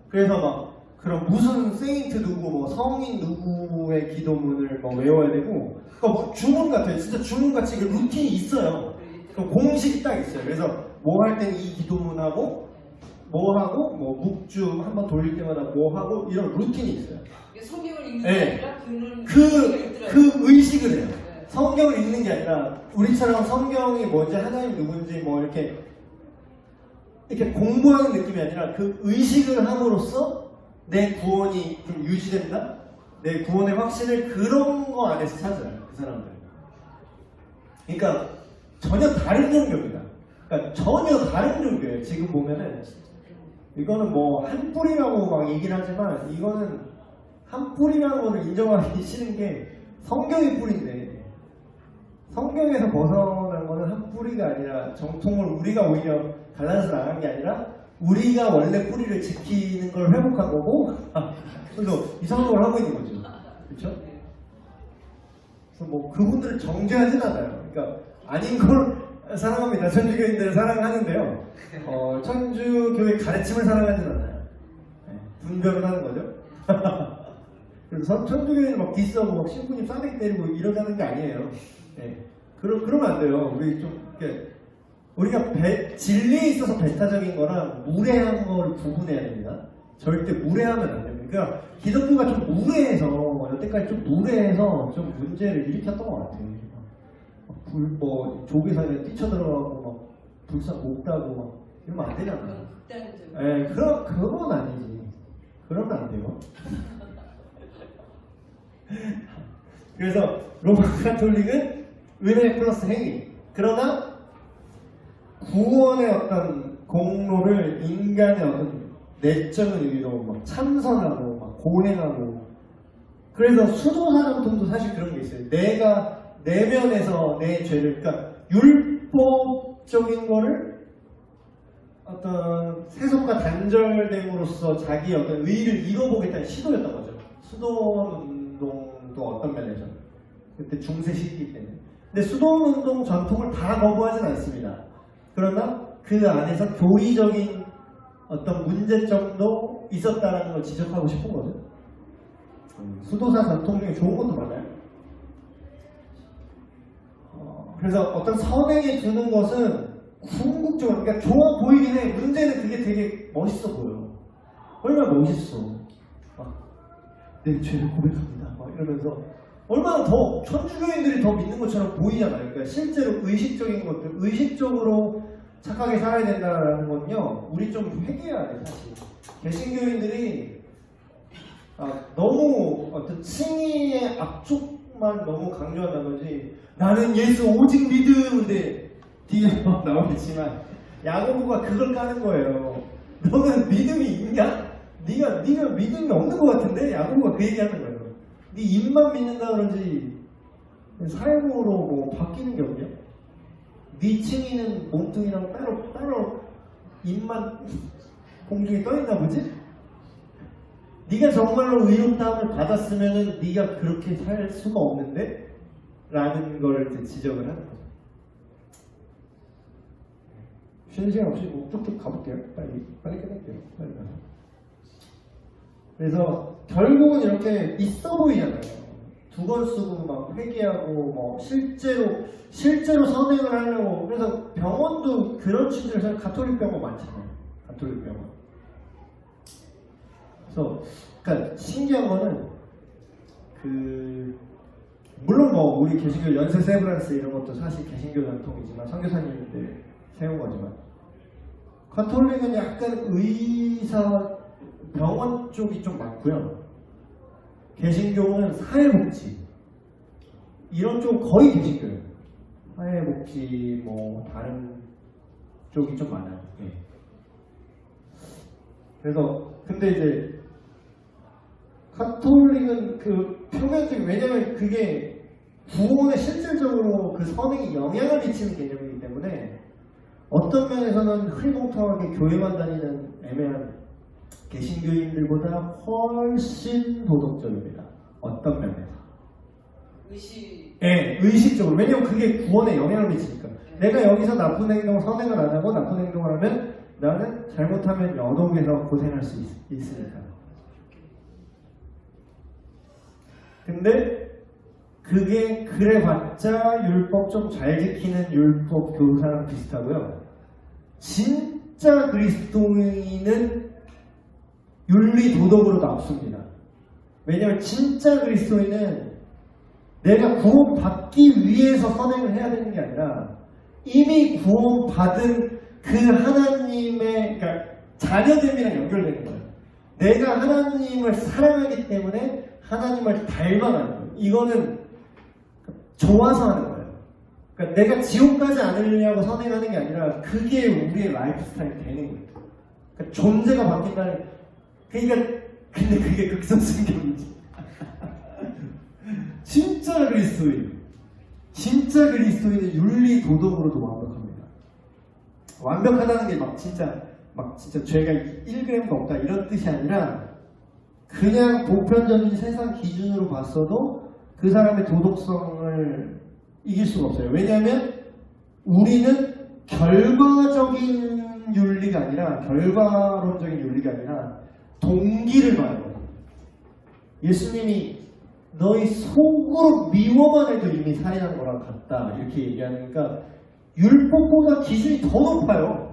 그래서 막 그런 무슨 세인트 누구, 뭐 성인 누구의 기도문을 뭐 외워야 되고, 그러니까 뭐 주문 같아요. 진짜 주문같이 그 루틴이 있어요. 그 공식이 딱 있어요. 그래서 뭐 할 때는 이 기도문하고 뭐 하고 뭐 묵주 한번 돌릴 때마다 뭐 하고 이런 루틴이 있어요. 성경을 읽는 게 네. 아니라 그는 그 의식을 해요. 네. 성경을 읽는 게 아니라 우리처럼 성경이 뭔지, 하나님 누군지 뭐 이렇게 공부하는 느낌이 아니라 그 의식을 함으로써 내 구원이 좀 유지된다? 내 구원의 확신을 그런 거 안에서 찾아요. 그 사람들. 그러니까 전혀 다른 종교입니다. 그러니까 전혀 다른 종교예요. 지금 보면은 이거는 뭐 한 뿌리라고 막 얘기를 하지만 이거는 한 뿌리라는 거를 인정하기 싫은 게 성경의 뿌리인데 성경에서 벗어난 거는 한 뿌리가 아니라 정통을 우리가 오히려 갈라서 나간 게 아니라 우리가 원래 뿌리를 지키는 걸 회복한 거고 그래서 이상한 걸 하고 있는 거죠. 그렇죠? 그래서 뭐 그분들을 정죄하진 않아요. 그러니까 아닌 걸 사랑합니다. 천주교인들을 사랑하는데요. 천주교의 가르침을 사랑하진 않아요. 네, 분별을 하는 거죠. 그래서 천주교인을 막 디스하고 막 신부님 싸대기 때리고 이러자는 게 아니에요. 네, 그러면 안 돼요. 우리 좀 이렇게 우리가 진리에 있어서 배타적인 거랑 무례한 걸 구분해야 됩니다. 절대 무례하면 안 됩니다. 그러니까 기독교가 좀 무례해서 여태까지 좀 무례해서 좀 문제를 일으켰던 것 같아요. 조계산에 뛰쳐들어가고 막 불상 못 따고 막 이러면 안 되잖아. 예, 그건 아니지. 그러면 안 돼요. 그래서 로마 가톨릭은 은혜 플러스 행위. 그러나 구원의 어떤 공로를 인간의 어떤 내적인 의미로 막 참선하고 막 고행하고. 그래서 수도사 전통도 사실 그런 게 있어요. 내가 내면에서 내 죄를, 그러니까 율법적인 거를 어떤 세속과 단절됨으로써 자기 어떤 의의를 이뤄보겠다는 시도였던 거죠. 수도원운동도 어떤 면에서 그때 중세 시기 때문에. 근데 수도원운동 전통을 다 거부하진 않습니다. 그러나 그 안에서 교리적인 어떤 문제점도 있었다는 걸 지적하고 싶은 거죠. 수도사 전통 중에 좋은 것도 많아요. 그래서 어떤 선행에 두는 것은 궁극적으로, 그러니까 좋아 보이긴 해. 문제는 그게 되게 멋있어 보여. 얼마나 멋있어. 내 죄를 고백합니다. 막 이러면서 얼마나 더 천주교인들이 더 믿는 것처럼 보이잖아요. 그러니까 실제로 의식적인 것들, 의식적으로 착하게 살아야 된다는 건요, 우리 좀 회개해야 돼, 사실. 개신교인들이 너무 어떤 칭의의 앞쪽만 너무 강조한다는 거지. 나는 예수 오직 믿음인데 뒤에 나오겠지만 야고보가 그걸 까는 거예요. 너는 믿음이 있냐? 네가 믿음이 없는 것 같은데 야고보가 그 얘기하는 거예요. 네 입만 믿는다 그러지 삶으로 뭐 바뀌는 게 없냐? 네 칭의는 몸뚱이랑 따로 입만 공중에 떠있나 보지? 네가 정말로 의롭다함을 받았으면은 네가 그렇게 살 수가 없는데? 라는 걸 지적을 하는 거죠. 쉬는 시간 없이 뭐 쭉쭉 가볼게요. 빨리 끝낼게요. 빨리 가서. 그래서 결국은 이렇게 있어 보이잖아요. 두 번 쓰고 막 회개하고 뭐 실제로 선행을 하려고. 그래서 병원도 그런 친구들, 가톨릭 병원 많잖아요. 가톨릭 병원. 그래서 그러니까 신기한 거는 물론 뭐 우리 개신교 연세 세브란스 이런 것도 사실 개신교 전통이지만 선교사님들 세운 거지만 가톨릭은 약간 의사 병원 쪽이 좀 많고요. 개신교는 사회복지 이런 쪽 거의 개신교예요. 사회복지 뭐 다른 쪽이 좀 많아요. 네. 그래서 근데 이제 가톨릭은 그 표면적인, 왜냐면 그게 구원에 실질적으로 그 선행이 영향을 미치는 개념이기 때문에 어떤 면에서는 흐리멍텅하게 교회만 다니는 애매한 개신교인들보다 훨씬 도덕적입니다. 어떤 면에서. 네, 의식적으로. 왜냐면 그게 구원에 영향을 미치니까. 내가 여기서 나쁜 행동, 선행을 안 하고 나쁜 행동을 하면 나는 잘못하면 연옥에서 고생할 수 있으니까. 근데 그게 그래봤자 율법 좀 잘 지키는 율법 교사랑 비슷하고요. 진짜 그리스도인은 윤리 도덕으로도 앞섭니다. 왜냐하면 진짜 그리스도인은 내가 구원받기 위해서 선행을 해야 되는 게 아니라 이미 구원받은 그 하나님의, 그러니까 자녀됨이랑 연결되는 거예요. 내가 하나님을 사랑하기 때문에 하나님을 닮아가는 거예요. 이거는 좋아서 하는 거예요. 그러니까 내가 지옥 가지 않으려고 선행하는 게 아니라 그게 우리의 라이프 스타일이 되는 거예요. 그러니까 존재가 바뀐다는, 그러니까 근데 그게 극성승경이지. 진짜 그리스도인은 윤리 도덕으로도 완벽합니다. 완벽하다는 게 막 진짜 죄가 1g도 없다 이런 뜻이 아니라 그냥 보편적인 세상 기준으로 봤어도 그 사람의 도덕성을 이길 수가 없어요. 왜냐하면 우리는 결과적인 윤리가 아니라 결과론적인 윤리가 아니라 동기를 봐요. 예수님이 너희 속으로 미워만 해도 이미 살인한 거랑 같다 이렇게 얘기하니까 율법보다 기준이 더 높아요.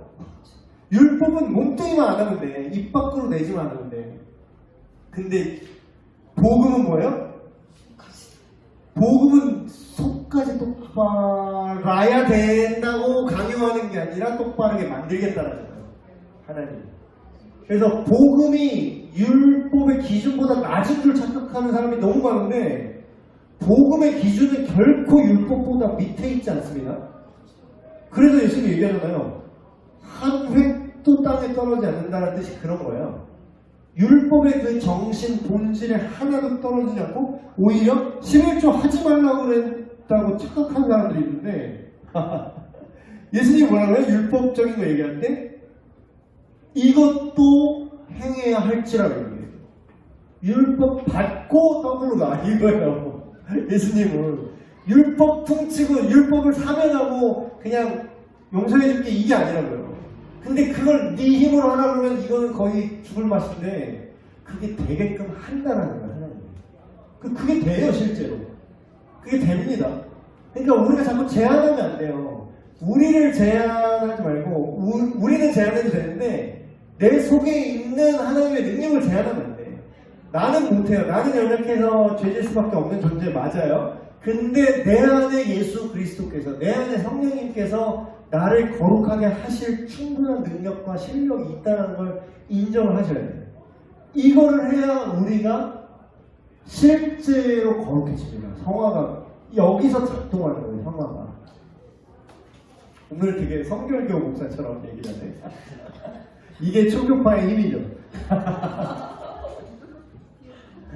율법은 몸뚱이만 안 하면 돼. 입 밖으로 내지만 않으면 돼. 근데 복음은 뭐예요? 복음은 속까지 똑바라야 된다고 강요하는 게 아니라 똑바르게 만들겠다라잖아요. 하나님. 그래서 복음이 율법의 기준보다 낮은 줄 착각하는 사람이 너무 많은데 복음의 기준은 결코 율법보다 밑에 있지 않습니다. 그래서 예수님이 얘기하잖아요. 한 획도 땅에 떨어지지 않는다는 뜻이 그런 거예요. 율법의 그 정신, 본질에 하나도 떨어지지 않고 오히려 11조 하지 말라고 그랬다고 착각한 사람들이 있는데 예수님이 뭐라고 해요? 율법적인 거 얘기할 때 이것도 행해야 할지라고 얘기해요. 율법 받고 더블로 가 이거예요. 예수님은 율법 퉁치고 율법을 사면하고 그냥 용서해줄게 이게 아니라고요. 근데 그걸 네 힘으로 하라 그러면 이거는 거의 죽을 맛인데 그게 되게끔 한다라는 거예요. 하나님. 그게 돼요 실제로. 그게 됩니다. 그러니까 우리가 자꾸 제한하면 안 돼요. 우리를 제한하지 말고 우리는 제한해도 되는데 내 속에 있는 하나님의 능력을 제한하면 안 돼. 나는 못해요. 나는 연약해서 죄질 수밖에 없는 존재 맞아요. 근데 내 안에 예수 그리스도께서 내 안에 성령님께서 나를 거룩하게 하실 충분한 능력과 실력이 있다는 걸 인정을 하셔야 돼요. 이거를 해야 우리가 실제로 거룩해집니다. 성화가 여기서 작동하는 거예요. 성화가. 오늘 되게 성결교 목사처럼 얘기하네. 이게 초교파의 힘이죠.